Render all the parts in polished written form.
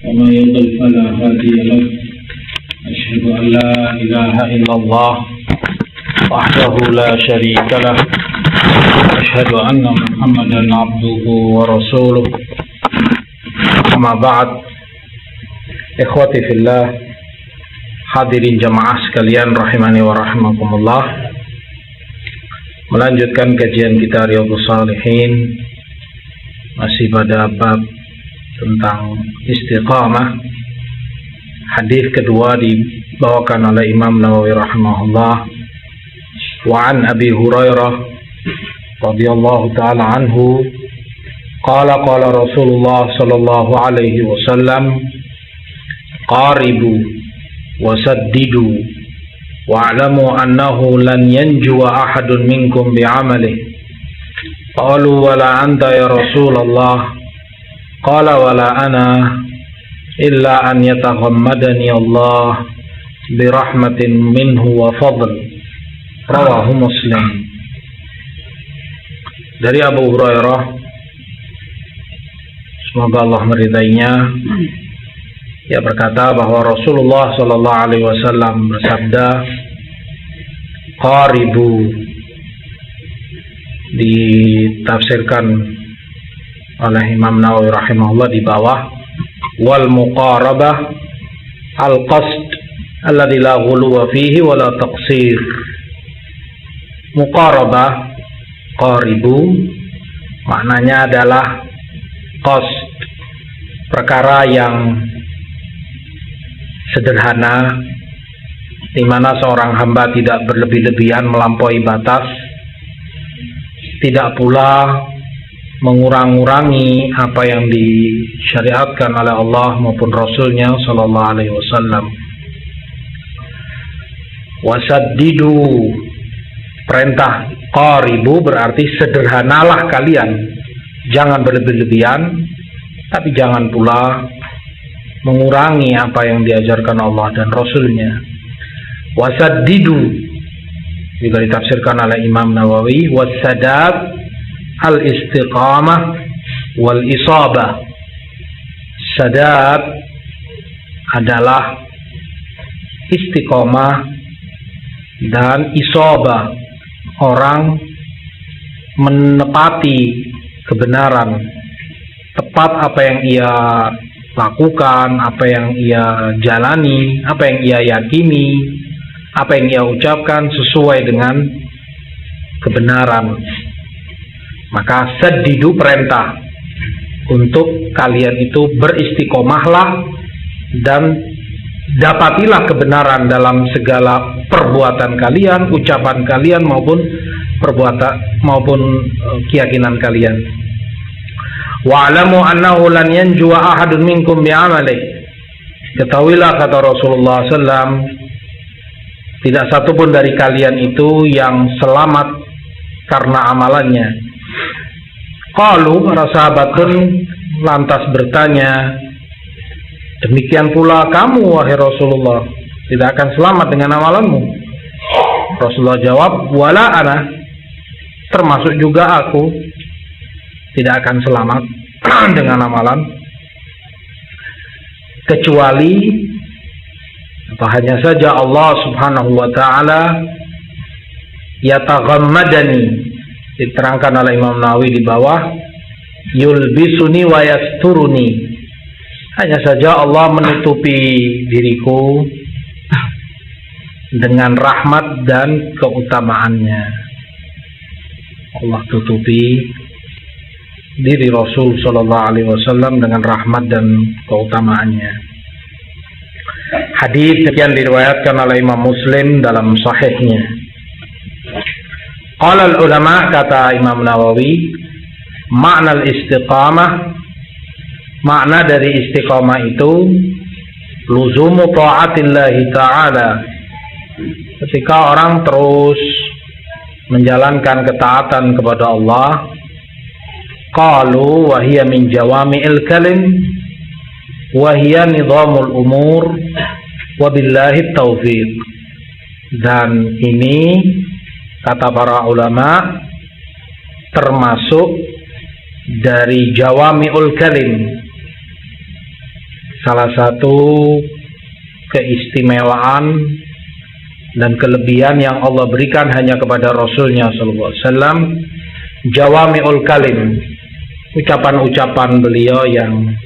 ومن يضلل فلا هادي له أشهد أن لا إله إلا الله وحده لا شريك له أشهد أن محمدا عبده ورسوله أما بعد ikhwati fillah, hadirin jamaah sekalian rahimani wa rahimakumullah. Melanjutkan kajian kita Riyadhus Shalihin, masih pada bab tentang istiqamah. Hadis kedua dibawakan oleh Imam Nawawi rahimahullah. Wa an Abi Hurairah radhiyallahu ta'ala anhu qala qala Rasulullah sallallahu alaihi wasallam qaribu wasaddidu wa'lamu annahu lan yanjuwa ahadun minkum bi'amalihi. Qalu wala anta ya Rasulullah. Qala wala ana illa an yataghammadani Allah birahmatin minhu wa fadl. Rawahu Muslim. Dari Abu Hurairah, semoga Allah meridainya, ia berkata bahwa Rasulullah sallallahu alaihi wasallam bersabda, qaribu, ditafsirkan oleh Imam Nawawi rahimahullah di bawah, wal muqarabah al qasd alladhi la ghuluwa fihi wa la taqsir. Muqarabah, qaribu, maknanya adalah qasd, perkara yang sederhana, di mana seorang hamba tidak berlebih-lebihan melampaui batas, tidak pula mengurang-urangi apa yang disyariatkan oleh Allah maupun Rasulnya sallallahu alaihi wasallam. Wasaddidu, perintah qaribu berarti sederhanalah kalian, jangan berlebih-lebihan, tapi jangan pula mengurangi apa yang diajarkan Allah dan Rasulnya. Wasaddidu juga ditafsirkan oleh Imam Nawawi, wassadad al-istiqamah wal isabah. Sadad adalah istiqamah dan isabah, orang menepati kebenaran, tepat apa yang ia lakukan, apa yang ia jalani, apa yang ia yakini, apa yang ia ucapkan sesuai dengan kebenaran. Maka saddidu, perintah untuk kalian itu beristiqomahlah dan dapatilah kebenaran dalam segala perbuatan kalian, ucapan kalian maupun perbuatan maupun keyakinan kalian. Wa'lamu annahu lan yanjuwa ahadun minkum bi'amalihi. Ketahuilah, kata Rasulullah SAW, tidak satu pun dari kalian itu yang selamat karena amalannya. Qalu, para sahabat pun lantas bertanya, demikian pula kamu wahai Rasulullah, tidak akan selamat dengan amalanmu? Rasulullah jawab, wala ana, termasuk juga aku tidak akan selamat dengan amalan, kecuali atau hanya saja Allah subhanahu wa ta'ala yataghammadani, diterangkan oleh Imam Nawawi di bawah, yulbisuni wa yasturuni, hanya saja Allah menutupi diriku dengan rahmat dan keutamaannya. Allah tutupi diri Rasul sallallahu alaihi wasallam dengan rahmat dan keutamaannya. Hadis yang diriwayatkan oleh Imam Muslim dalam sahihnya. Qala al-ulama, kata Imam Nawawi, makna al-istiqamah, makna dari istiqamah itu luzumu ta'atillahi ta'ala, ketika orang terus menjalankan ketaatan kepada Allah. Qalu wa hiya min jawami'il kalim wa hiya nizamul umur wa billahi taufiq. Dan ini, kata para ulama, termasuk dari jawami'ul kalim, salah satu keistimewaan dan kelebihan yang Allah berikan hanya kepada Rasulnya sallallahu alaihi wasallam, jawami'ul kalim, ucapan-ucapan beliau yang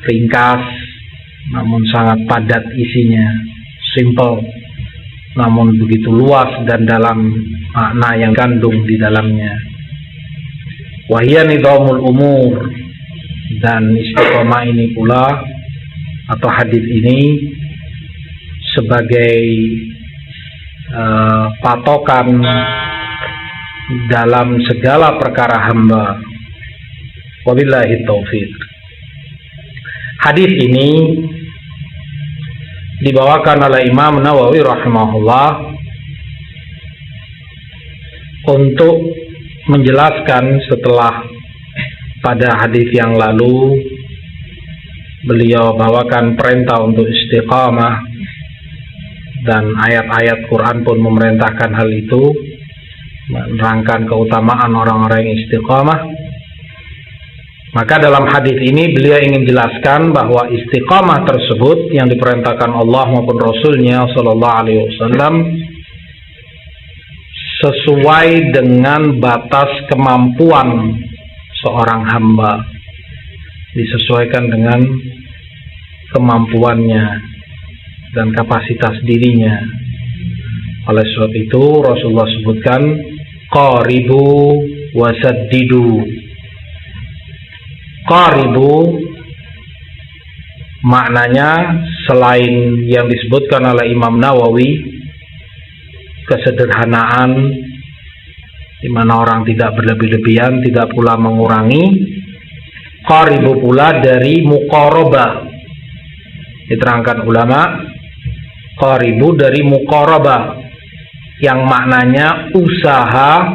ringkas namun sangat padat isinya, simple namun begitu luas dan dalam makna yang kandung di dalamnya. Wahia nidhamul umur, dan istiqomah ini pula atau hadis ini sebagai patokan dalam segala perkara hamba. Wabillahi taufiq. Hadis ini dibawakan oleh Imam Nawawi rahimahullah untuk menjelaskan setelah pada hadis yang lalu beliau bawakan perintah untuk istiqamah dan ayat-ayat Quran pun memerintahkan hal itu, menerangkan keutamaan orang-orang yang istiqamah. Maka dalam hadis ini beliau ingin jelaskan bahwa istiqamah tersebut yang diperintahkan Allah maupun Rasulnya sallallahu alaihi wasallam sesuai dengan batas kemampuan seorang hamba, disesuaikan dengan kemampuannya dan kapasitas dirinya. Oleh sebab itu Rasulullah sebutkan qaribu wasaddidu. Qaribu maknanya selain yang disebutkan oleh Imam Nawawi, kesederhanaan di mana orang tidak berlebih-lebihan, tidak pula mengurangi. Qaribu pula dari muqarabah, diterangkan ulama, qaribu dari muqarabah yang maknanya usaha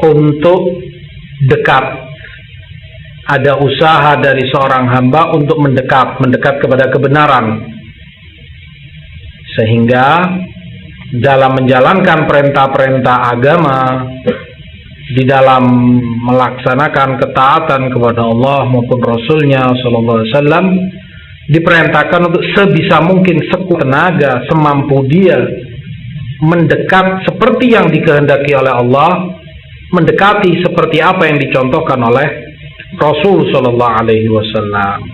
untuk dekat. Ada usaha dari seorang hamba untuk mendekat kepada kebenaran, sehingga dalam menjalankan perintah-perintah agama, di dalam melaksanakan ketaatan kepada Allah maupun Rasulnya sallallahu alaihi wasallam, diperintahkan untuk sebisa mungkin sekuat tenaga, semampu dia mendekat seperti yang dikehendaki oleh Allah, mendekati seperti apa yang dicontohkan oleh Rasul sallallahu alaihi wasallam.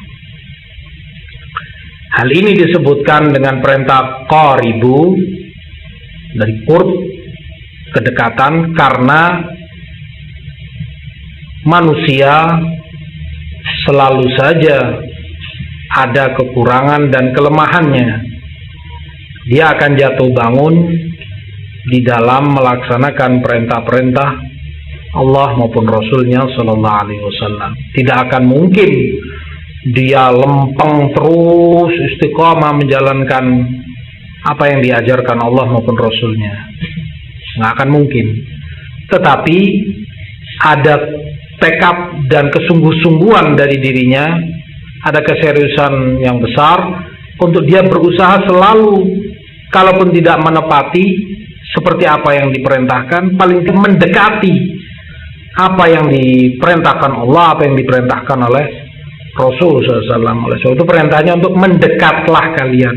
Hal ini disebutkan dengan perintah qaribu dari qurb, kedekatan, karena manusia selalu saja ada kekurangan dan kelemahannya. Dia akan jatuh bangun di dalam melaksanakan perintah-perintah Allah maupun Rasulnya sallallahu alaihi wasallam. Tidak akan mungkin dia lempeng terus istiqamah menjalankan apa yang diajarkan Allah maupun Rasulnya. Nggak akan mungkin. Tetapi ada tekad dan kesungguh-sungguhan dari dirinya, ada keseriusan yang besar untuk dia berusaha selalu, kalaupun tidak menepati seperti apa yang diperintahkan, paling mendekati apa yang diperintahkan Allah, apa yang diperintahkan oleh Rasul SAW. Oleh sebab itu perintahnya untuk mendekatlah kalian.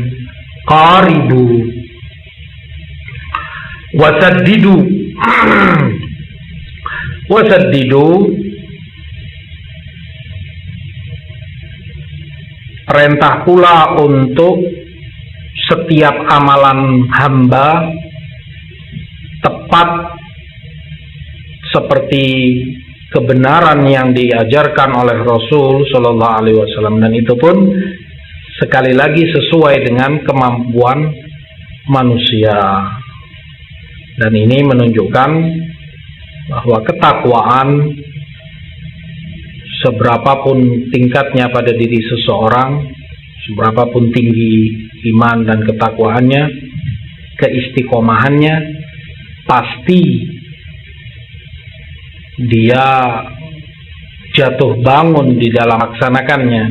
Qaribu wasaddidu. Wasaddidu, perintah pula untuk setiap amalan hamba tepat seperti kebenaran yang diajarkan oleh Rasul sallallahu alaihi wasallam, dan itu pun sekali lagi sesuai dengan kemampuan manusia. Dan ini menunjukkan bahwa ketakwaan seberapapun tingkatnya pada diri seseorang, seberapapun tinggi iman dan ketakwaannya, keistiqomahannya, pasti dia jatuh bangun di dalam melaksanakannya.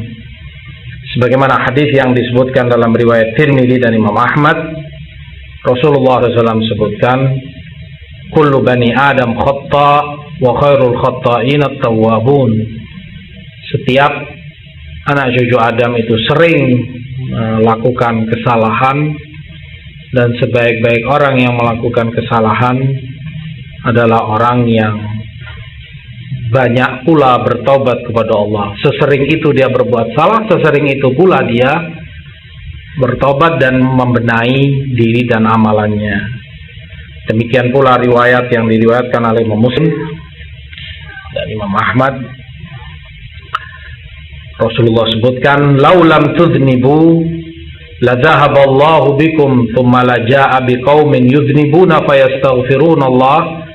Sebagaimana hadis yang disebutkan dalam riwayat Tirmidzi dan Imam Ahmad, Rasulullah SAW sebutkan, kullu bani Adam khata wa khairul khata'in at-tawwabun. Setiap anak cucu Adam itu sering melakukan kesalahan, dan sebaik-baik orang yang melakukan kesalahan adalah orang yang banyak pula bertobat kepada Allah. Sesering itu dia berbuat salah, sesering itu pula dia bertobat dan membenahi diri dan amalannya. Demikian pula riwayat yang diriwayatkan oleh Imam Muslim dan Imam Ahmad. Rasulullah sebutkan, "Laulam tudhnibu la dhahaballahu bikum thumma la jaa'a biqaumin yudhnibuna fayastaghfiruna Allah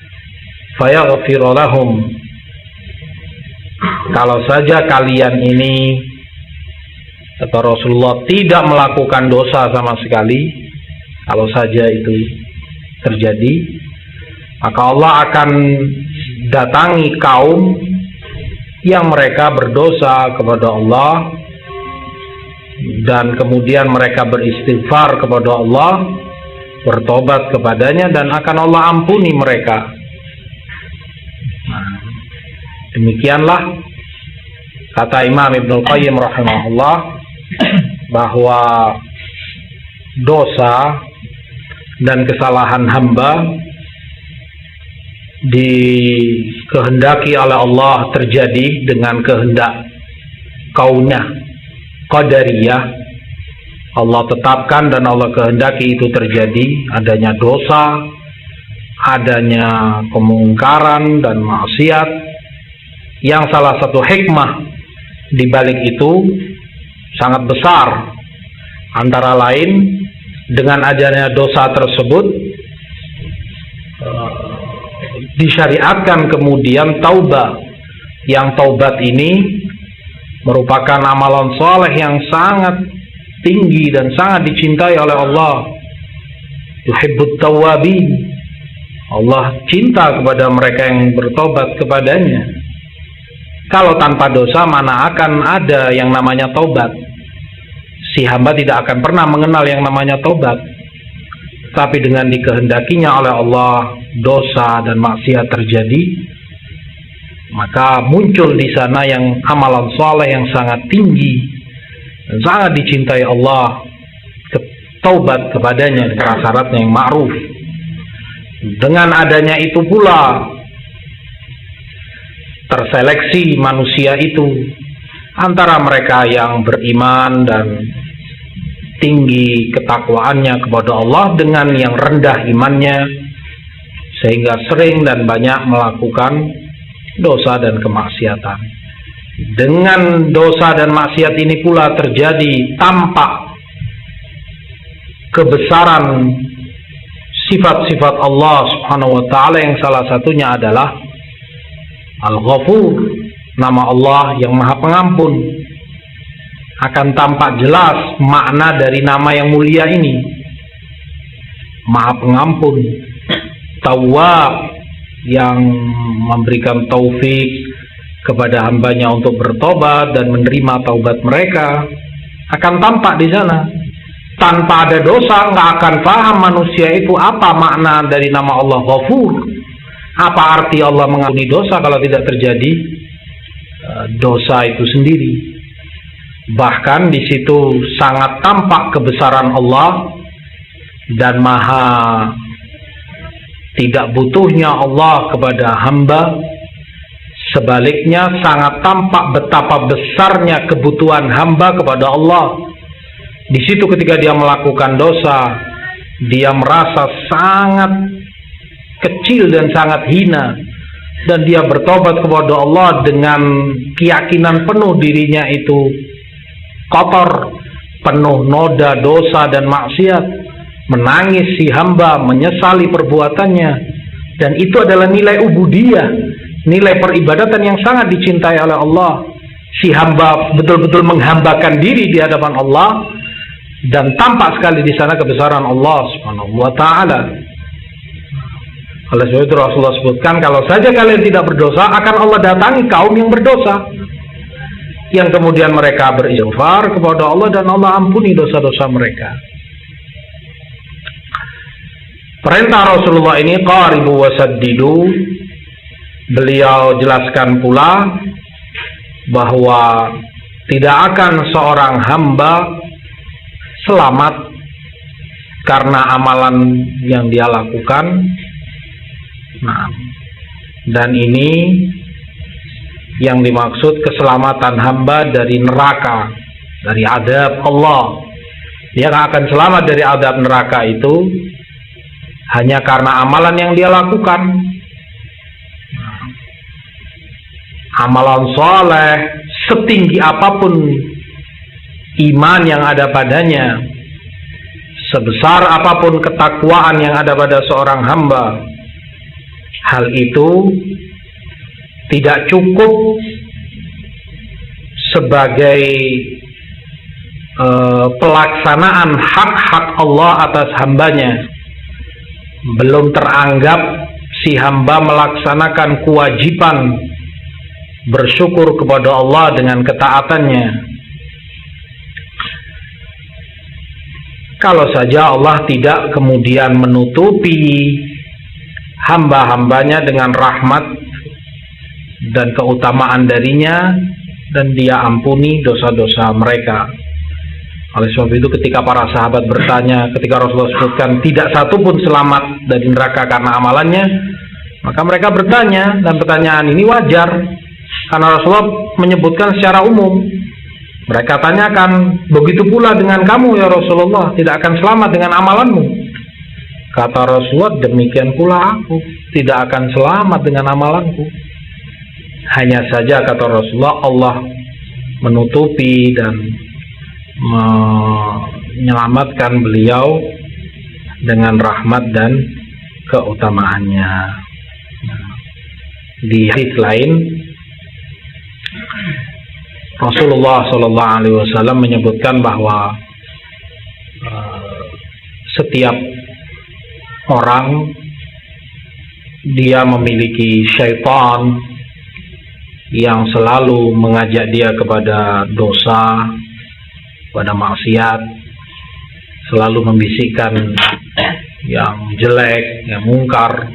fayaghfir lahum." Kalau saja kalian ini, kata Rasulullah, tidak melakukan dosa sama sekali, kalau saja itu terjadi, maka Allah akan datangi kaum yang mereka berdosa kepada Allah, dan kemudian mereka beristighfar kepada Allah, bertobat kepadanya, dan akan Allah ampuni mereka. Demikianlah kata Imam Ibnul Qayyim rahimahullah, bahwa dosa dan kesalahan hamba dikehendaki oleh Allah terjadi dengan kehendak kauniyah, qadariyah. Allah tetapkan dan Allah kehendaki itu terjadi, adanya dosa, adanya kemungkaran dan maksiat, yang salah satu hikmah di balik itu sangat besar. Antara lain, dengan adanya dosa tersebut disyariatkan kemudian taubat, yang taubat ini merupakan amalan soleh yang sangat tinggi dan sangat dicintai oleh Allah. Yuhibbut tawwabin, Allah cinta kepada mereka yang bertobat kepadanya. Kalau tanpa dosa, mana akan ada yang namanya taubat? Si hamba tidak akan pernah mengenal yang namanya taubat. Tapi dengan dikehendakinya oleh Allah dosa dan maksiat terjadi, maka muncul di sana yang amalan soleh yang sangat tinggi dan sangat dicintai Allah, taubat kepadanya dengan syaratnya yang ma'ruf. Dengan adanya itu pula terseleksi manusia itu antara mereka yang beriman dan tinggi ketakwaannya kepada Allah dengan yang rendah imannya, sehingga sering dan banyak melakukan dosa dan kemaksiatan. Dengan dosa dan maksiat ini pula terjadi tampak kebesaran sifat-sifat Allah Subhanahu wa ta'ala, yang salah satunya adalah Al-Ghafur, nama Allah yang Maha Pengampun. Akan tampak jelas makna dari nama yang mulia ini, Maha Pengampun. Tawwab, yang memberikan taufik kepada hambanya untuk bertobat dan menerima taubat mereka, akan tampak di sana. Tanpa ada dosa, nggak akan paham manusia itu apa makna dari nama Allah Ghafur. Apa arti Allah mengampuni dosa kalau tidak terjadi dosa itu sendiri? Bahkan di situ sangat tampak kebesaran Allah dan maha tidak butuhnya Allah kepada hamba. Sebaliknya sangat tampak betapa besarnya kebutuhan hamba kepada Allah. Di situ ketika dia melakukan dosa, dia merasa sangat kecil dan sangat hina, dan dia bertobat kepada Allah dengan keyakinan penuh dirinya itu kotor, penuh noda, dosa dan maksiat. Menangis si hamba, menyesali perbuatannya, dan itu adalah nilai ubudiyah, nilai peribadatan yang sangat dicintai oleh Allah. Si hamba betul-betul menghambakan diri di hadapan Allah, dan tampak sekali di sana kebesaran Allah Subhanahu wa ta'ala. Oleh sebab itu Rasulullah sebutkan, kalau saja kalian tidak berdosa, akan Allah datangi kaum yang berdosa, yang kemudian mereka beristighfar kepada Allah dan Allah ampuni dosa-dosa mereka. Perintah Rasulullah ini qaribu wasaddidu. Beliau jelaskan pula bahwa tidak akan seorang hamba selamat karena amalan yang dia lakukan. Nah, dan ini yang dimaksud keselamatan hamba dari neraka, dari azab Allah. Dia akan selamat dari azab neraka itu hanya karena amalan yang dia lakukan. Amalan soleh setinggi apapun iman yang ada padanya, sebesar apapun ketakwaan yang ada pada seorang hamba, hal itu tidak cukup sebagai pelaksanaan hak-hak Allah atas hambanya. Belum teranggap si hamba melaksanakan kewajiban bersyukur kepada Allah dengan ketaatannya. Kalau saja Allah tidak kemudian menutupi hamba-hambanya dengan rahmat dan keutamaan darinya, dan dia ampuni dosa-dosa mereka. Oleh sebab itu ketika para sahabat bertanya, ketika Rasulullah sebutkan tidak satu pun selamat dari neraka karena amalannya, maka mereka bertanya, dan pertanyaan ini wajar karena Rasulullah menyebutkan secara umum. Mereka tanyakan, begitu pula dengan kamu ya Rasulullah, tidak akan selamat dengan amalanmu. Kata Rasulullah, demikian pula aku, tidak akan selamat dengan amalanku. Hanya saja kata Rasulullah, Allah menutupi dan menyelamatkan beliau dengan rahmat dan keutamaannya. Di hadits lain, Rasulullah SAW menyebutkan bahwa setiap orang dia memiliki syaitan yang selalu mengajak dia kepada dosa, pada maksiat, selalu membisikkan yang jelek, yang mungkar.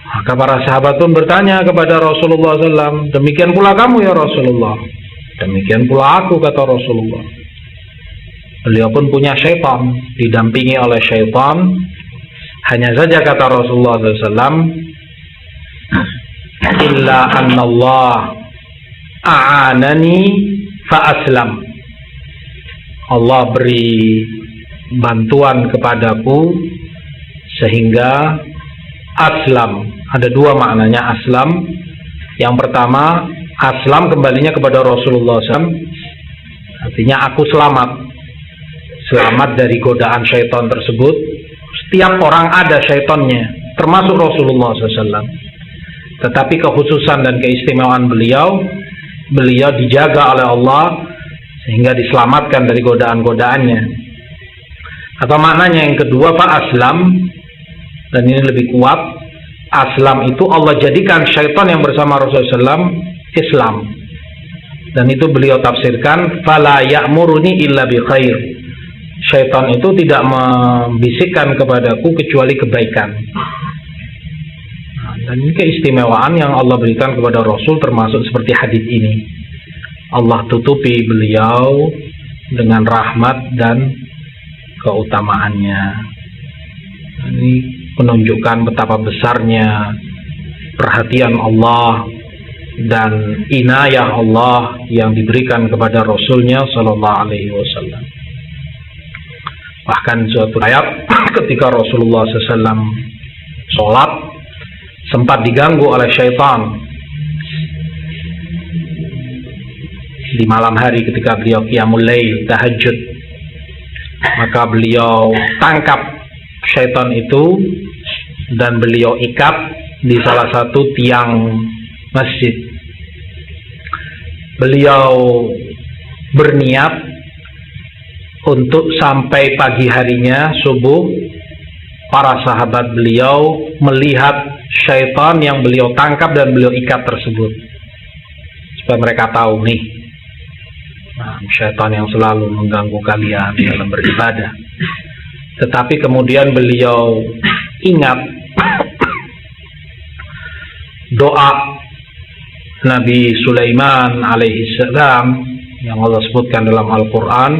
Maka para sahabat pun bertanya kepada Rasulullah SAW, demikian pula kamu ya Rasulullah. Demikian pula aku, kata Rasulullah. Beliau pun punya syaitan, didampingi oleh syaitan. Hanya saja kata Rasulullah SAW, illa annallah a'anani fa'aslam. Allah beri bantuan kepadaku sehingga aslam. Ada dua maknanya aslam. Yang pertama, aslam kembalinya kepada Rasulullah SAW, artinya aku selamat, selamat dari godaan syaitan tersebut. Setiap orang ada syaitannya, termasuk Rasulullah SAW. Tetapi kekhususan dan keistimewaan beliau dijaga oleh Allah sehingga diselamatkan dari godaan-godaannya. Atau maknanya yang kedua, fa aslam, dan ini lebih kuat. Aslam itu Allah jadikan syaitan yang bersama Rasulullah SAW Islam, dan itu beliau tafsirkan fala ya'muruni illa bi khair. Syaitan itu tidak membisikkan kepadaku kecuali kebaikan. Dan ini keistimewaan yang Allah berikan kepada Rasul, termasuk seperti hadis ini. Allah tutupi beliau dengan rahmat dan keutamaannya. Ini menunjukkan betapa besarnya perhatian Allah dan inayah Allah yang diberikan kepada Rasulnya Sallallahu Alaihi Wasallam. Bahkan suatu ayat ketika Rasulullah SAW sholat sempat diganggu oleh syaitan di malam hari ketika beliau qiyamul lail, tahajud. Maka beliau tangkap syaitan itu dan beliau ikat di salah satu tiang masjid. Beliau berniat untuk sampai pagi harinya, subuh, para sahabat beliau melihat syaitan yang beliau tangkap dan beliau ikat tersebut, supaya mereka tahu nih, syaitan yang selalu mengganggu kalian dalam beribadah. Tetapi kemudian beliau ingat doa Nabi Sulaiman alaihi salam yang Allah sebutkan dalam Al-Quran,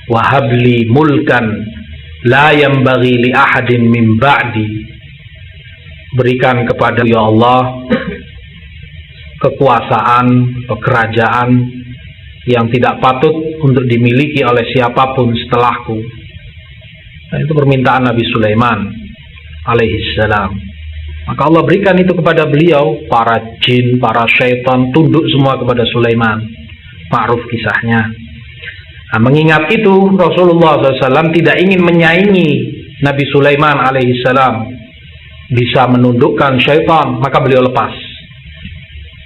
wahabli mulkan la yanbaghi li ahadin min ba'di, berikan kepada ya Allah kekuasaan atau kerajaan yang tidak patut untuk dimiliki oleh siapapun setelahku. Nah, itu permintaan Nabi Sulaiman alaihi salam. Maka Allah berikan itu kepada beliau. Para jin, para syaitan tunduk semua kepada Sulaiman. Ma'ruf kisahnya. Nah, mengingat itu Rasulullah SAW tidak ingin menyaingi Nabi Sulaiman alaihissalam bisa menundukkan syaitan, maka beliau lepas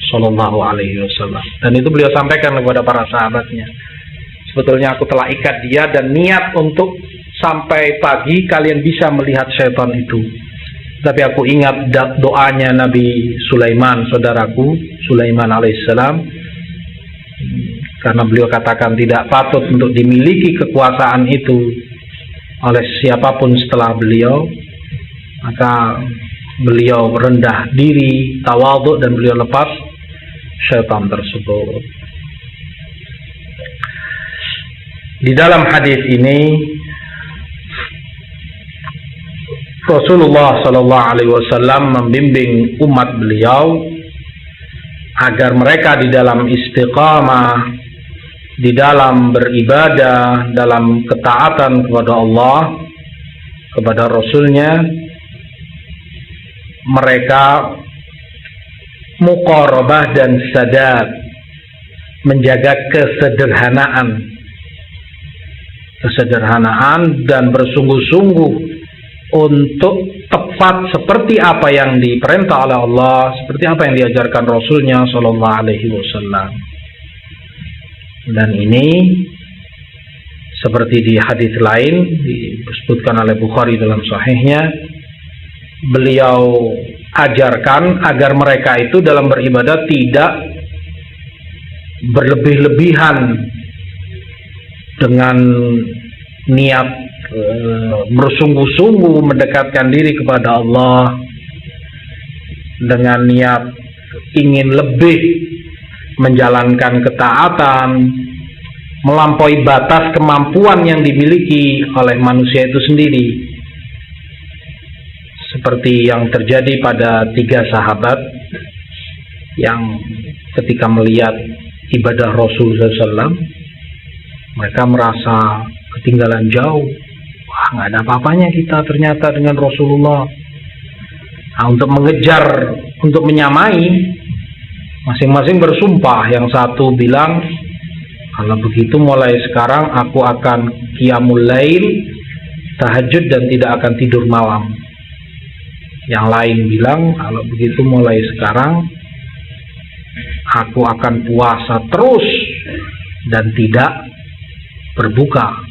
Sallallahu alaihi wasallam. Dan itu beliau sampaikan kepada para sahabatnya, sebetulnya aku telah ikat dia dan niat untuk sampai pagi kalian bisa melihat syaitan itu. Tapi aku ingat doanya Nabi Sulaiman, saudaraku Sulaiman alaihissalam, karena beliau katakan tidak patut untuk dimiliki kekuasaan itu oleh siapapun setelah beliau, maka beliau rendah diri, tawadhu, dan beliau lepas syaitan tersebut. Di dalam hadis ini Rasulullah Sallallahu Alaihi Wasallam membimbing umat beliau agar mereka di dalam istiqamah, di dalam beribadah, dalam ketaatan kepada Allah, kepada Rasulnya, mereka muqarabah dan sadad, menjaga kesederhanaan dan bersungguh-sungguh untuk tepat seperti apa yang diperintah oleh Allah, seperti apa yang diajarkan Rasulnya Sallallahu Alaihi Wasallam. Dan ini seperti di hadis lain disebutkan oleh Bukhari dalam sahihnya, beliau ajarkan agar mereka itu dalam beribadah tidak berlebih-lebihan dengan niat bersungguh-sungguh mendekatkan diri kepada Allah, dengan niat ingin lebih menjalankan ketaatan, melampaui batas kemampuan yang dimiliki oleh manusia itu sendiri, seperti yang terjadi pada 3 sahabat yang ketika melihat ibadah Rasulullah SAW, mereka merasa ketinggalan jauh. Wah, nggak ada apa-apanya kita ternyata dengan Rasulullah. Nah, untuk mengejar, untuk menyamai, masing-masing bersumpah. Yang satu bilang, kalau begitu mulai sekarang aku akan qiyamul lail, tahajud, dan tidak akan tidur malam. Yang lain bilang, kalau begitu mulai sekarang aku akan puasa terus dan tidak berbuka.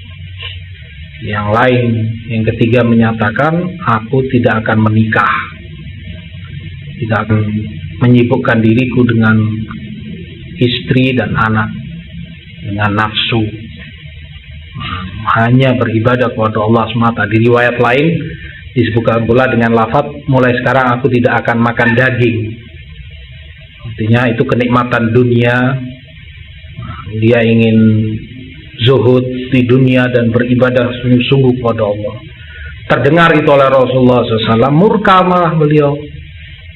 Yang lain, yang ketiga menyatakan, aku tidak akan menikah, tidak akan menyibukkan diriku dengan istri dan anak, dengan nafsu, hanya beribadah kepada Allah semata. Di riwayat lain disebutkan pula dengan lafaz, mulai sekarang aku tidak akan makan daging. Artinya itu kenikmatan dunia. Dia ingin zuhud di dunia dan beribadah sungguh-sungguh kepada Allah. Terdengar itu oleh Rasulullah SAW, murka malah beliau.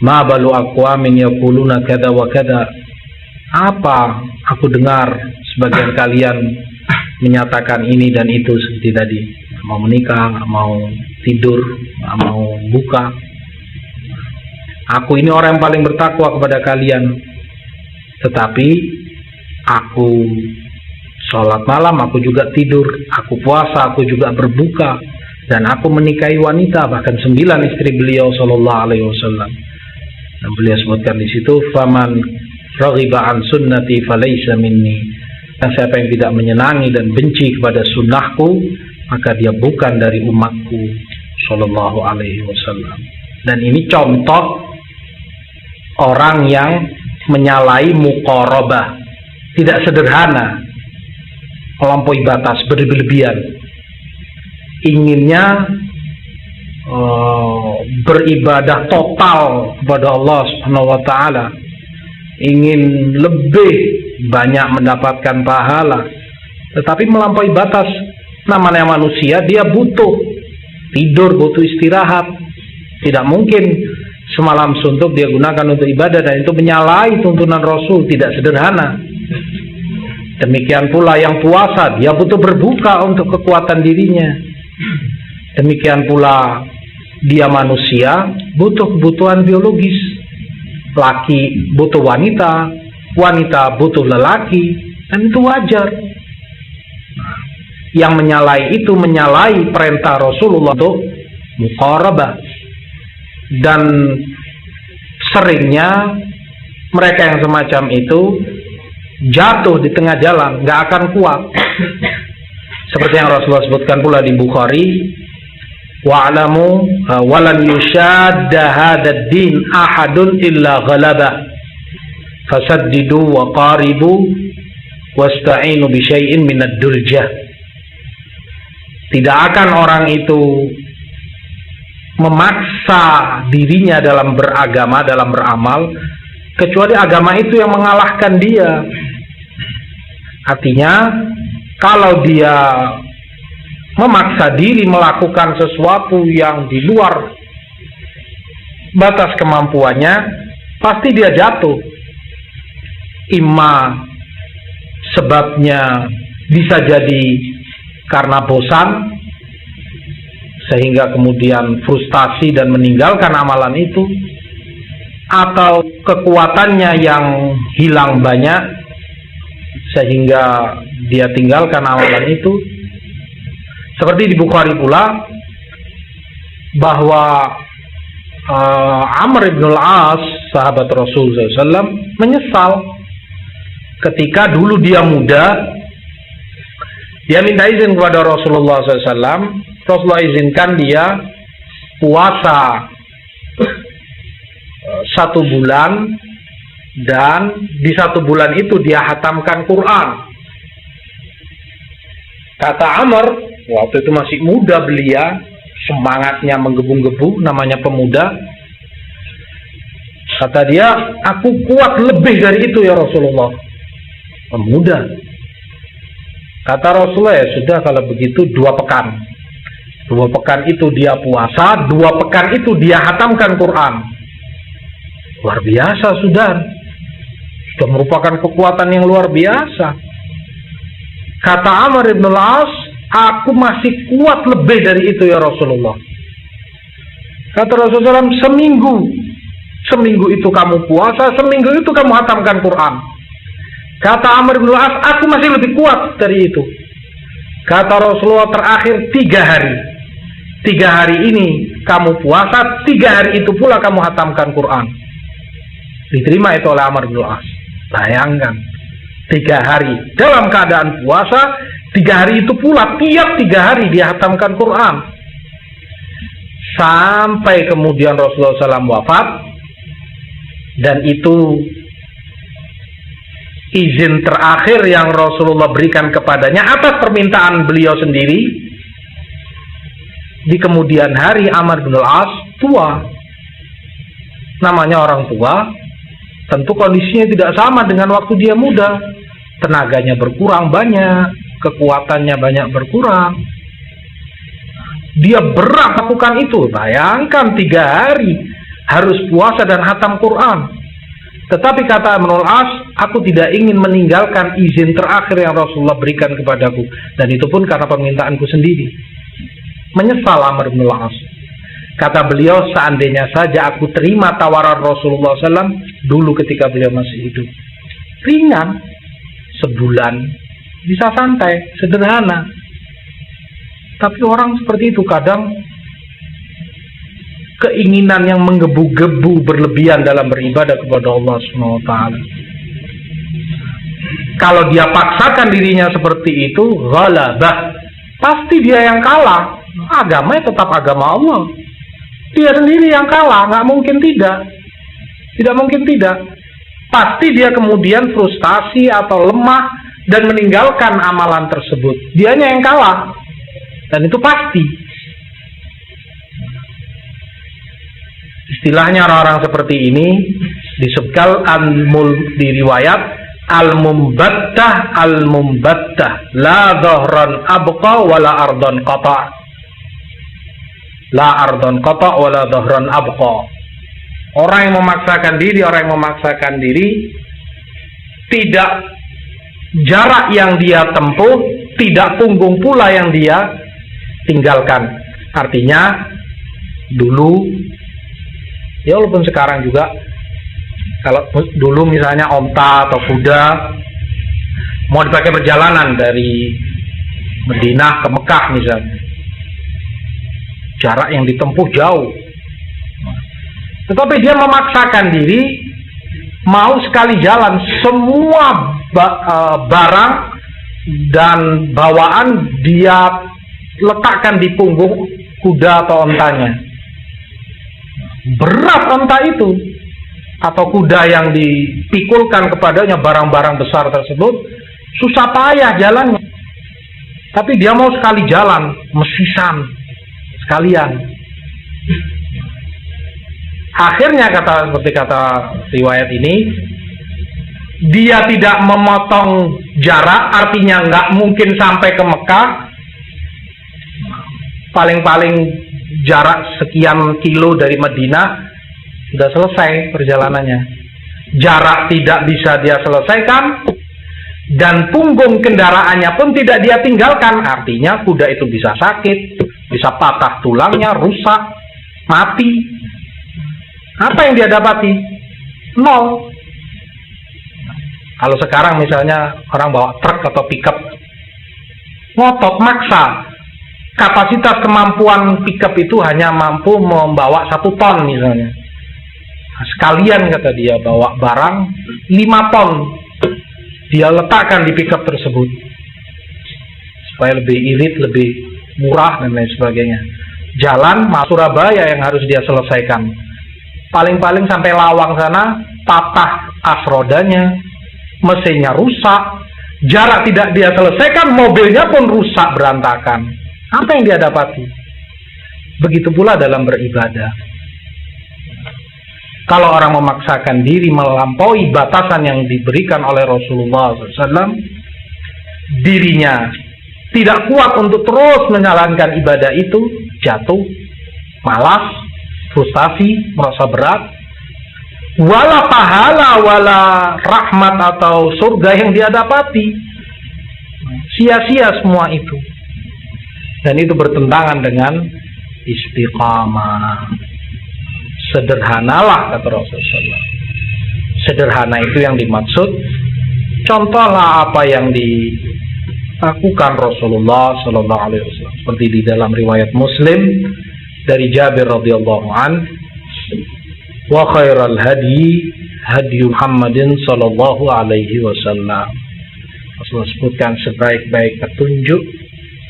Ma balu aqwamin yaquluna kada wa kada. Apa aku dengar sebagian kalian menyatakan ini dan itu seperti tadi, nggak mau menikah, nggak mau tidur, nggak mau buka. Aku ini orang yang paling bertakwa kepada kalian, tetapi aku sholat malam, aku juga tidur, aku puasa, aku juga berbuka, dan aku menikahi wanita, bahkan 9 istri beliau Sallallahu Alaihi Wasallam. Dan beliau sebutkan di situ, faman raghiba an sunnati falaysa minni. Dan siapa yang tidak menyenangi dan benci kepada sunnahku, maka dia bukan dari umatku Sallallahu Alaihi Wasallam. Dan ini contoh orang yang menyalahi muqarabah, tidak sederhana, melampaui batas, berlebihan, inginnya beribadah total kepada Allah Subhanahu wa Ta'ala, ingin lebih banyak mendapatkan pahala, tetapi melampaui batas. Namanya manusia, dia butuh tidur, butuh istirahat. Tidak mungkin semalam suntuk dia gunakan untuk ibadah, dan itu menyalahi tuntunan Rasul, tidak sederhana. Demikian pula yang puasa, dia butuh berbuka untuk kekuatan dirinya. Demikian pula dia manusia, butuh kebutuhan biologis. Laki butuh wanita, wanita butuh lelaki, dan itu wajar. Yang menyalahi itu menyalahi perintah Rasulullah untuk muqarabah. Dan seringnya mereka yang semacam itu jatuh di tengah jalan, nggak akan kuat. Seperti yang Rasulullah sebutkan pula di Bukhari, wa'lamu walan yushadda hadad din ahadun illa ghalabah fasaddidu wa qaribu wasta'inu bi syai'in minad dulja. Tidak akan orang itu memaksa dirinya dalam beragama, dalam beramal, kecuali agama itu yang mengalahkan dia. Artinya, kalau dia memaksa diri melakukan sesuatu yang di luar batas kemampuannya, pasti dia jatuh. Imma sebabnya bisa jadi karena bosan, sehingga kemudian frustasi dan meninggalkan amalan itu, atau kekuatannya yang hilang banyak sehingga dia tinggalkan amalan itu. Seperti di Bukhari pula bahwa Amr ibn al-As, sahabat Rasul SAW, menyesal ketika dulu dia muda. Dia minta izin kepada Rasulullah SAW. Rasulullah izinkan dia puasa 1 bulan, dan di 1 bulan itu dia hatamkan Quran. Kata Amr, waktu itu masih muda belia, semangatnya menggebu-gebu, namanya pemuda. Kata dia, aku kuat lebih dari itu ya Rasulullah. Pemuda. Kata Rasulullah, ya sudah kalau begitu 2 pekan. 2 pekan itu dia puasa, 2 pekan itu dia hatamkan Quran. Luar biasa sudah merupakan kekuatan yang luar biasa. Kata Amr ibn al-As, aku masih kuat lebih dari itu ya Rasulullah. Kata Rasulullah SAW, seminggu itu kamu puasa, seminggu itu kamu hatamkan Quran. Kata Amr bin al-As, aku masih lebih kuat dari itu. Kata Rasulullah, terakhir 3 hari. 3 hari ini kamu puasa, 3 hari itu pula kamu hatamkan Quran. Diterima itu oleh Amr bin al-As. Bayangkan, 3 hari dalam keadaan puasa, 3 hari itu pula tiap 3 hari dia hatamkan Quran. Sampai kemudian Rasulullah SAW wafat, dan itu izin terakhir yang Rasulullah berikan kepadanya atas permintaan beliau sendiri. Di kemudian hari Amr bin al-As tua. Namanya orang tua, tentu kondisinya tidak sama dengan waktu dia muda. Tenaganya berkurang banyak, kekuatannya banyak berkurang. Dia berat lakukan itu. Bayangkan 3 hari harus puasa dan hatam Quran. Tetapi kata Amr bin al-As, aku tidak ingin meninggalkan izin terakhir yang Rasulullah berikan kepadaku, dan itu pun karena permintaanku sendiri. Menyesal Amr bin al-As. Kata beliau, seandainya saja aku terima tawaran Rasulullah SAW dulu ketika beliau masih hidup. Ringan, sebulan bisa santai, sederhana. Tapi orang seperti itu kadang keinginan yang menggebu-gebu berlebihan dalam beribadah kepada Allah SWT. Kalau dia paksakan dirinya seperti itu, ghalabah, pasti dia yang kalah. Agamanya tetap agama Allah. Dia sendiri yang kalah, nggak mungkin tidak. Tidak mungkin tidak. Pasti dia kemudian frustasi atau lemah dan meninggalkan amalan tersebut. Dianya yang kalah. Dan itu pasti. Istilahnya orang-orang seperti ini disebutkan di riwayat al-mumbattah la dhahran abqa wala ardan qata. La ardan qata wala dhahran abqa. Orang yang memaksakan diri tidak jarak yang dia tempuh, tidak punggung pula yang dia tinggalkan. Artinya dulu, ya walaupun sekarang juga, kalau dulu misalnya onta atau kuda mau dipakai perjalanan dari Madinah ke Mekah misalnya, jarak yang ditempuh jauh, tetapi dia memaksakan diri mau sekali jalan, semua barang dan bawaan dia letakkan di punggung kuda atau ontanya. Berat onta itu atau kuda yang dipikulkan kepadanya barang-barang besar tersebut, susah payah jalannya. Tapi dia mau sekali jalan, mesisan sekalian. Akhirnya seperti kata riwayat ini, dia tidak memotong jarak, artinya nggak mungkin sampai ke Mekah. Paling-paling jarak sekian kilo dari Madinah sudah selesai perjalanannya. Jarak tidak bisa dia selesaikan, dan punggung kendaraannya pun tidak dia tinggalkan. Artinya kuda itu bisa sakit, bisa patah tulangnya, rusak, mati. Apa yang dia dapati? Nol. Kalau sekarang misalnya orang bawa truk atau pickup, ngotot maksa, kapasitas kemampuan pickup itu hanya mampu membawa 1 ton misalnya. Sekalian kata dia bawa barang 5 ton, dia letakkan di pickup tersebut supaya lebih irit, lebih murah dan lain sebagainya. Jalan masuk Surabaya yang harus dia selesaikan, paling-paling sampai Lawang sana patah as rodanya, mesinnya rusak, jarak tidak dia selesaikan, mobilnya pun rusak berantakan. Apa yang dia dapati? Begitu pula dalam beribadah. Kalau orang memaksakan diri melampaui batasan yang diberikan oleh Rasulullah SAW, dirinya tidak kuat untuk terus menjalankan ibadah itu, jatuh, malas, frustasi, merasa berat, wala pahala, wala rahmat atau surga yang dia dapati. Sia-sia semua itu. Dan itu bertentangan dengan istiqamah. Sederhanalah kata Rasulullah. Sederhana itu yang dimaksud. Contohlah apa yang dilakukan Rasulullah Sallallahu Alaihi Wasallam. Seperti di dalam riwayat Muslim dari Jabir radhiyallahu an, wa khairal hadi hadi Muhammadin sallallahu alaihi wasallam. Rasulullah sebutkan sebaik-baik petunjuk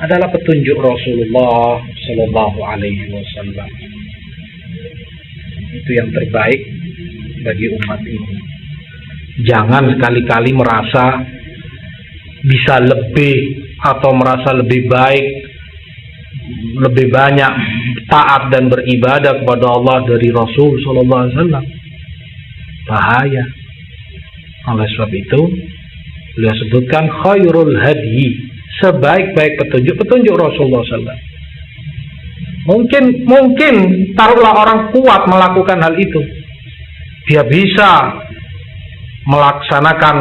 adalah petunjuk Rasulullah sallallahu alaihi wasallam. Itu yang terbaik bagi umat ini. Jangan sekali-kali merasa bisa lebih atau merasa lebih baik, lebih banyak taat dan beribadah kepada Allah dari Rasul sallallahu alaihi wasallam. Bahaya. Oleh sebab itu, beliau sebutkan khairul hadi, sebaik-baik petunjuk Rasulullah sallallahu. Mungkin taruhlah orang kuat melakukan hal itu. Dia bisa melaksanakan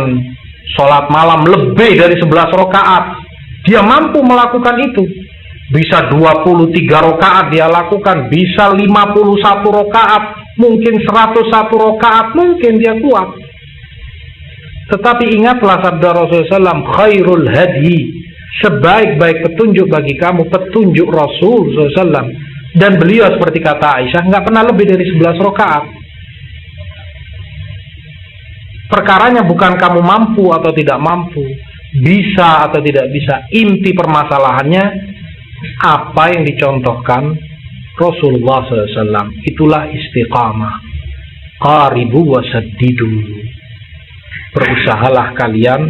sholat malam lebih dari 11 rakaat. Dia mampu melakukan itu. Bisa 23 rakaat dia lakukan, bisa 51 rakaat, mungkin 101 rakaat, mungkin dia kuat. Tetapi ingatlah sabda Rasulullah SAW, khairul hadi, sebaik-baik petunjuk bagi kamu petunjuk Rasul SAW. Dan beliau seperti kata Aisyah, nggak pernah lebih dari 11 rakaat. Perkaranya bukan kamu mampu atau tidak mampu, bisa atau tidak bisa. Inti permasalahannya apa yang dicontohkan Rasulullah SAW. Itulah istiqamah. Qaribu wasaddidu. Berusahalah kalian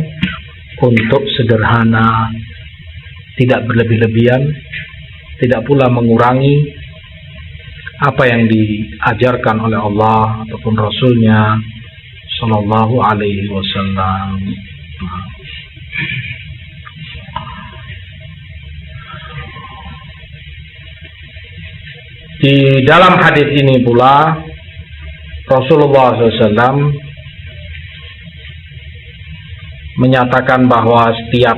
untuk sederhana, tidak berlebih-lebihan, tidak pula mengurangi apa yang diajarkan oleh Allah ataupun Rasulnya Sallallahu Alaihi Wasallam. Di dalam hadis ini pula Rasulullah SAW menyatakan bahwa setiap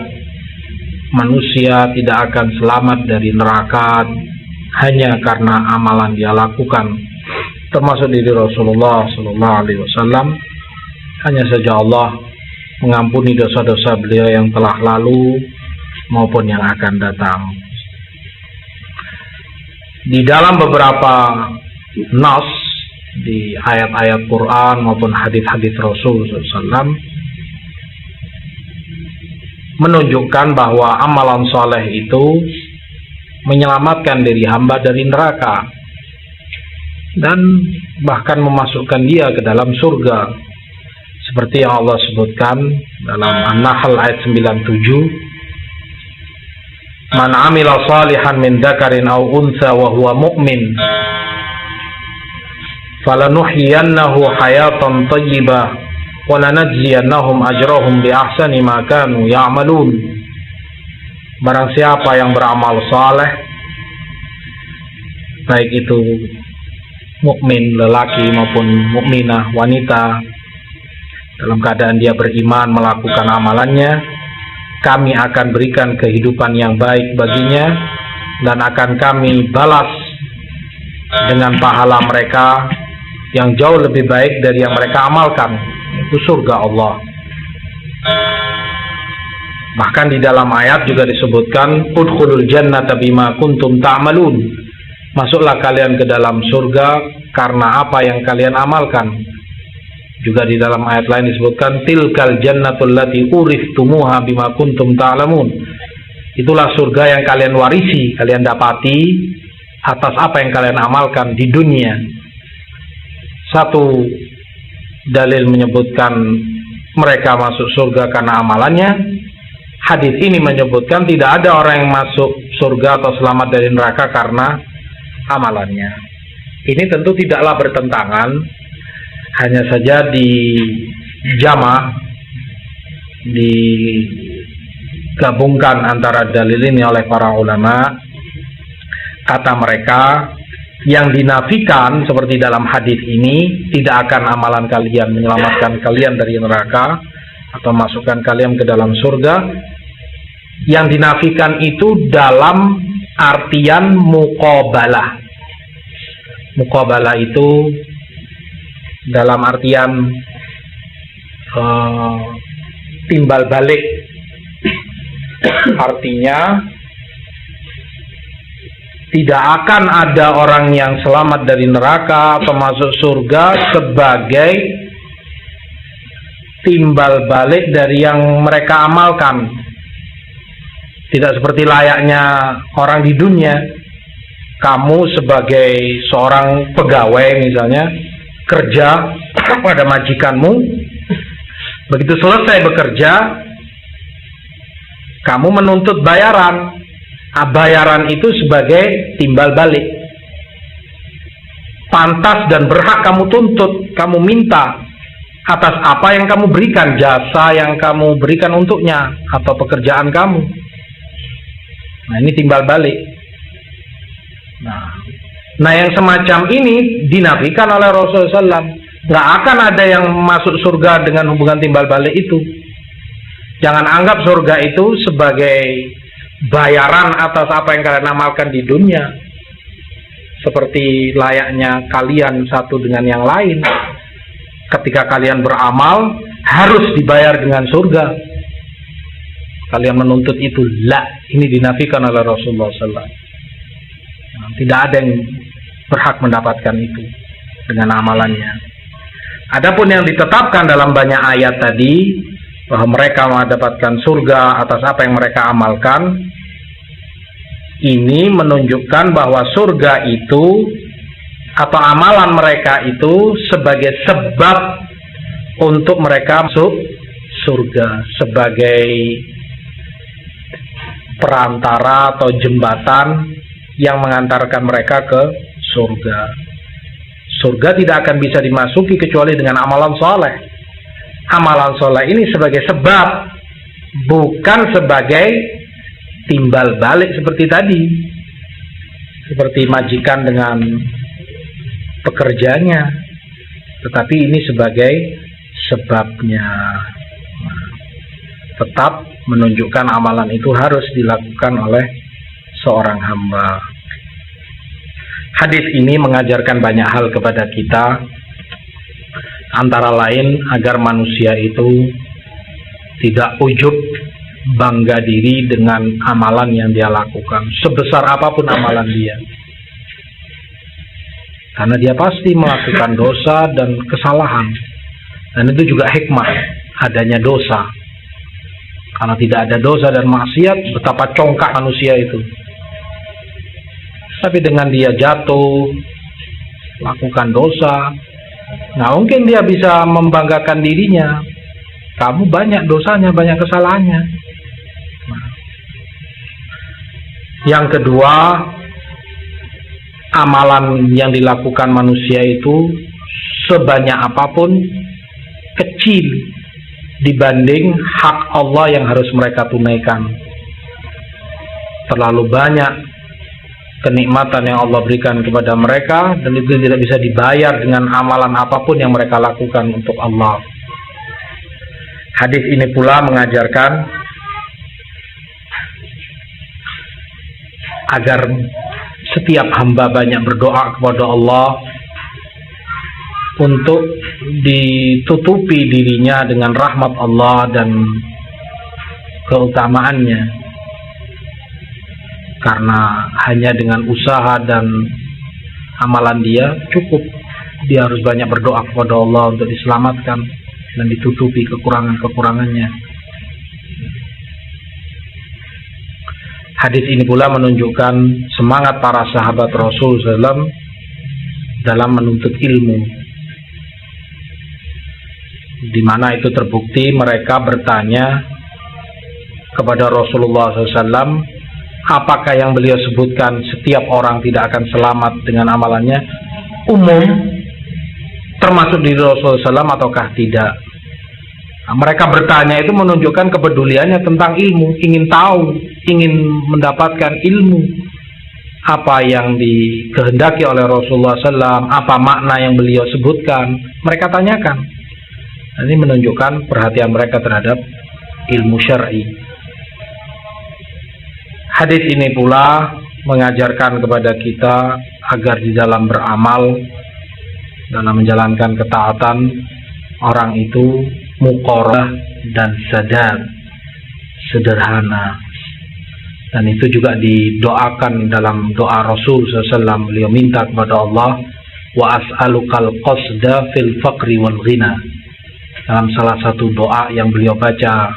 manusia tidak akan selamat dari neraka hanya karena amalan dia lakukan, termasuk diri Rasulullah SAW. Hanya saja Allah mengampuni dosa-dosa beliau yang telah lalu maupun yang akan datang. Di dalam beberapa nas di ayat-ayat Quran maupun hadis-hadis Rasul SAW menunjukkan bahwa amalan soleh itu menyelamatkan diri hamba dari neraka dan bahkan memasukkan dia ke dalam surga, seperti yang Allah sebutkan dalam An-Nahl ayat 97, Man amila salihan min dzakarin aw untha wa huwa mu'min falanuhyiyannahu hayatan thayyibah wa lanajziyannahum ajrahum bi ahsani ma kanu ya'malun. Barang siapa yang beramal saleh, baik itu mukmin lelaki maupun mukminah wanita, dalam keadaan dia beriman melakukan amalannya, kami akan berikan kehidupan yang baik baginya dan akan kami balas dengan pahala mereka yang jauh lebih baik dari yang mereka amalkan, itu surga Allah. Bahkan di dalam ayat juga disebutkan udkhulul jannata bima kuntum ta'malun, masuklah kalian ke dalam surga karena apa yang kalian amalkan. Juga di dalam ayat lain disebutkan tilkal jannatul lati uriftumuha bima kuntum ta'lamun, itulah surga yang kalian warisi, kalian dapati atas apa yang kalian amalkan di dunia. Satu dalil menyebutkan mereka masuk surga karena amalannya. Hadis ini menyebutkan tidak ada orang yang masuk surga atau selamat dari neraka karena amalannya. Ini tentu tidaklah bertentangan, hanya saja dijamak, digabungkan antara dalil ini oleh para ulama. Kata mereka, yang dinafikan seperti dalam hadis ini, tidak akan amalan kalian menyelamatkan kalian dari neraka atau masukkan kalian ke dalam surga. Yang dinafikan itu dalam artian muqabalah. Muqabalah itu dalam artian timbal balik. Artinya tidak akan ada orang yang selamat dari neraka atau masuk surga sebagai timbal balik dari yang mereka amalkan. Tidak seperti layaknya orang di dunia. Kamu sebagai seorang pegawai misalnya kerja pada majikanmu, begitu selesai bekerja kamu menuntut bayaran. Bayaran itu sebagai timbal balik. Pantas dan berhak kamu tuntut, kamu minta atas apa yang kamu berikan, jasa yang kamu berikan untuknya atau pekerjaan kamu. Nah, ini timbal balik. Nah, yang semacam ini dinafikan oleh Rasulullah SAW. Nggak akan ada yang masuk surga dengan hubungan timbal balik itu. Jangan anggap surga itu sebagai bayaran atas apa yang kalian amalkan di dunia, seperti layaknya kalian satu dengan yang lain. Ketika kalian beramal harus dibayar dengan surga. Kalian menuntut itu, ini dinafikan oleh Rasulullah SAW. Tidak ada yang berhak mendapatkan itu dengan amalannya. Adapun yang ditetapkan dalam banyak ayat tadi, bahwa mereka mendapatkan surga atas apa yang mereka amalkan, ini menunjukkan bahwa surga itu atau amalan mereka itu sebagai sebab untuk mereka masuk surga, sebagai perantara atau jembatan yang mengantarkan mereka ke surga. Surga tidak akan bisa dimasuki kecuali dengan amalan soleh. Amalan soleh ini sebagai sebab, bukan sebagai timbal balik seperti tadi, seperti majikan dengan pekerjanya, tetapi ini sebagai sebabnya. Tetap menunjukkan amalan itu harus dilakukan oleh seorang hamba. Hadis ini mengajarkan banyak hal kepada kita, antara lain agar manusia itu tidak ujub, bangga diri dengan amalan yang dia lakukan, sebesar apapun amalan dia. Karena dia pasti melakukan dosa dan kesalahan. Dan itu juga hikmah adanya dosa. Karena tidak ada dosa dan maksiat, betapa congkak manusia itu. Tapi dengan dia jatuh, lakukan dosa, nggak mungkin dia bisa membanggakan dirinya. Kamu banyak dosanya, banyak kesalahannya. Yang kedua, amalan yang dilakukan manusia itu sebanyak apapun kecil dibanding hak Allah yang harus mereka tunaikan. Terlalu banyak kenikmatan yang Allah berikan kepada mereka, dan itu tidak bisa dibayar dengan amalan apapun yang mereka lakukan untuk Allah. Hadis ini pula mengajarkan agar setiap hamba banyak berdoa kepada Allah untuk ditutupi dirinya dengan rahmat Allah dan keutamaannya. Karena hanya dengan usaha dan amalan dia cukup. Dia harus banyak berdoa kepada Allah untuk diselamatkan dan ditutupi kekurangan-kekurangannya. Hadis ini pula menunjukkan semangat para sahabat Rasul SAW dalam menuntut ilmu, di mana itu terbukti mereka bertanya kepada Rasulullah SAW, apakah yang beliau sebutkan setiap orang tidak akan selamat dengan amalannya umum, termasuk diri Rasulullah SAW ataukah tidak? Nah, mereka bertanya itu menunjukkan kepeduliannya tentang ilmu, ingin tahu, ingin mendapatkan ilmu apa yang dikehendaki oleh Rasulullah SAW, apa makna yang beliau sebutkan, mereka tanyakan. Ini menunjukkan perhatian mereka terhadap ilmu syar'i. Hadis ini pula mengajarkan kepada kita agar di dalam beramal, dalam menjalankan ketaatan, orang itu muqarrah dan sadar, sederhana. Dan itu juga didoakan dalam doa Rasul SAW. Beliau minta kepada Allah, wa as'alukal qasda fil faqri wal ghina. Dalam salah satu doa yang beliau baca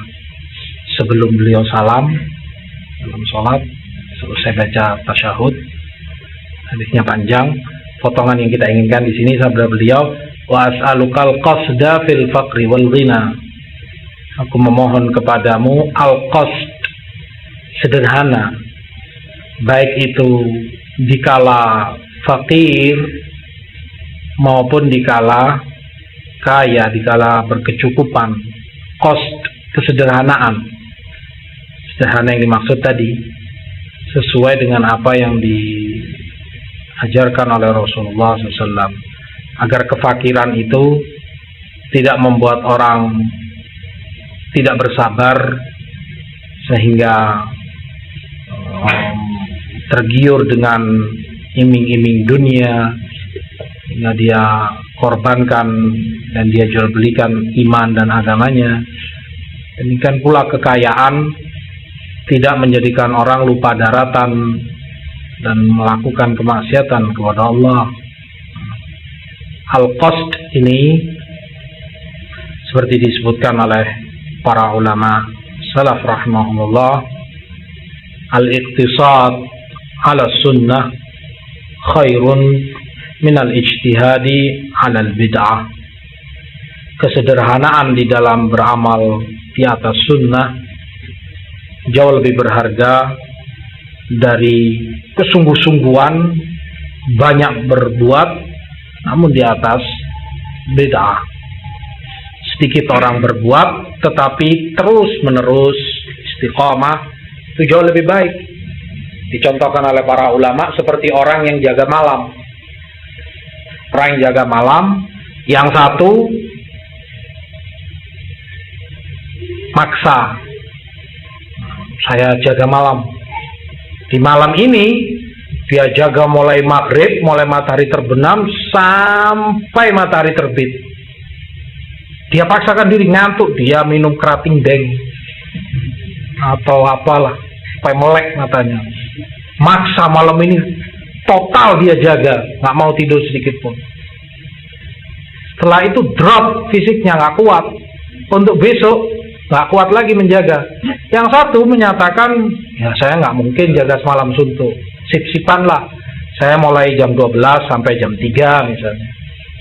sebelum beliau salam dalam sholat, selesai baca tasyahud, hadisnya panjang. Potongan yang kita inginkan di sini sabda beliau, wa as'alukal qasda fil faqri wal ghina. Aku memohon kepadamu al-qasd, sederhana, baik itu dikala fakir maupun dikala kaya, dikala berkecukupan. Qasd, kesederhanaan. Sederhana yang dimaksud tadi sesuai dengan apa yang diajarkan oleh Rasulullah SAW, agar kefakiran itu tidak membuat orang tidak bersabar sehingga tergiur dengan iming-iming dunia, sehingga dia korbankan dan dia jual belikan iman dan agamanya. Demikian pula kekayaan tidak menjadikan orang lupa daratan dan melakukan kemaksiatan kepada Allah. Al-qasd ini seperti disebutkan oleh para ulama salaf rahimahumullah, al-iqtisad ala sunnah khairun minal ijtihadi ala al-bid'ah. Kesederhanaan di dalam beramal di atas sunnah jauh lebih berharga dari kesungguh-sungguhan banyak berbuat namun di atas bid'ah. Sedikit orang berbuat tetapi terus menerus istiqomah, itu jauh lebih baik. Dicontohkan oleh para ulama seperti orang yang jaga malam. Orang yang jaga malam, yang satu maksa, saya jaga malam. Di malam ini dia jaga mulai maghrib, mulai matahari terbenam sampai matahari terbit. Dia paksakan diri, ngantuk, dia minum kerating deng atau apalah supaya melek matanya. Maksa malam ini total dia jaga, nggak mau tidur sedikit pun. Setelah itu drop fisiknya, nggak kuat. Untuk besok nggak kuat lagi menjaga. Yang satu menyatakan, ya saya nggak mungkin jaga semalam suntuk, sip-sipan lah. Saya mulai jam 12 sampai jam 3 misalnya,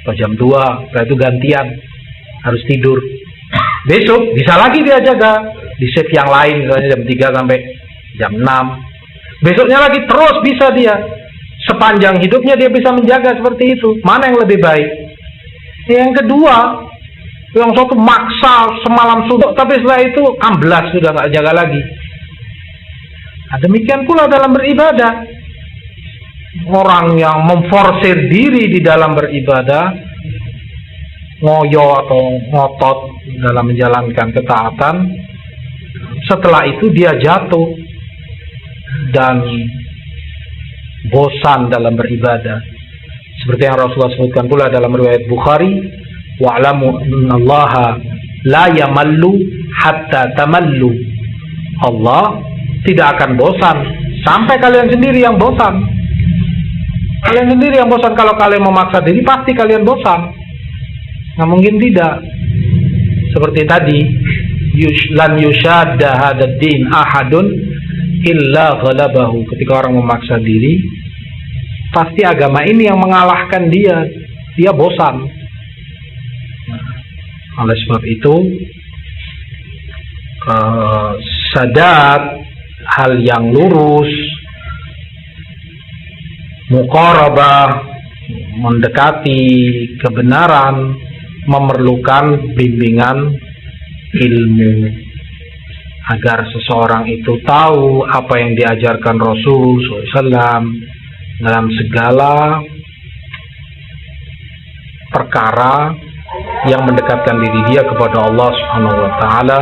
atau jam 2, setelah itu gantian harus tidur. Besok bisa lagi dia jaga di shift yang lain, misalnya jam 3 sampai jam 6. Besoknya lagi terus bisa dia. Sepanjang hidupnya dia bisa menjaga seperti itu. Mana yang lebih baik? Yang kedua, yang satu maksa semalam suntuk, tapi setelah itu amblas, sudah nggak jaga lagi. Nah, demikian pula dalam beribadah. Orang yang memforsir diri di dalam beribadah, ngoyo atau ngotot dalam menjalankan ketaatan, setelah itu dia jatuh dan bosan dalam beribadah. Seperti yang Rasulullah sebutkan pula dalam riwayat Bukhari, wa'lamu annallaha la yamallu hatta tamallu. Allah tidak akan bosan sampai kalian sendiri yang bosan. Kalian sendiri yang bosan. Kalau kalian memaksa diri, pasti kalian bosan. Nggak mungkin tidak. Seperti tadi, lan yushadda hadad din ahadun illa ghalabahu. Ketika orang memaksa diri, pasti agama ini yang mengalahkan dia. Dia bosan. Oleh sebab itu, sadat, hal yang lurus, muqarabah, mendekati kebenaran, memerlukan bimbingan ilmu agar seseorang itu tahu apa yang diajarkan Rasul SAW dalam segala perkara yang mendekatkan diri dia kepada Allah Subhanahu wa taala.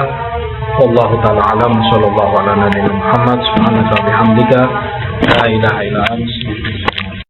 Wallahu taala alam, sallallahu ala nabiyina Muhammad, subhanaka wa bihamdika, la ilaha illa anta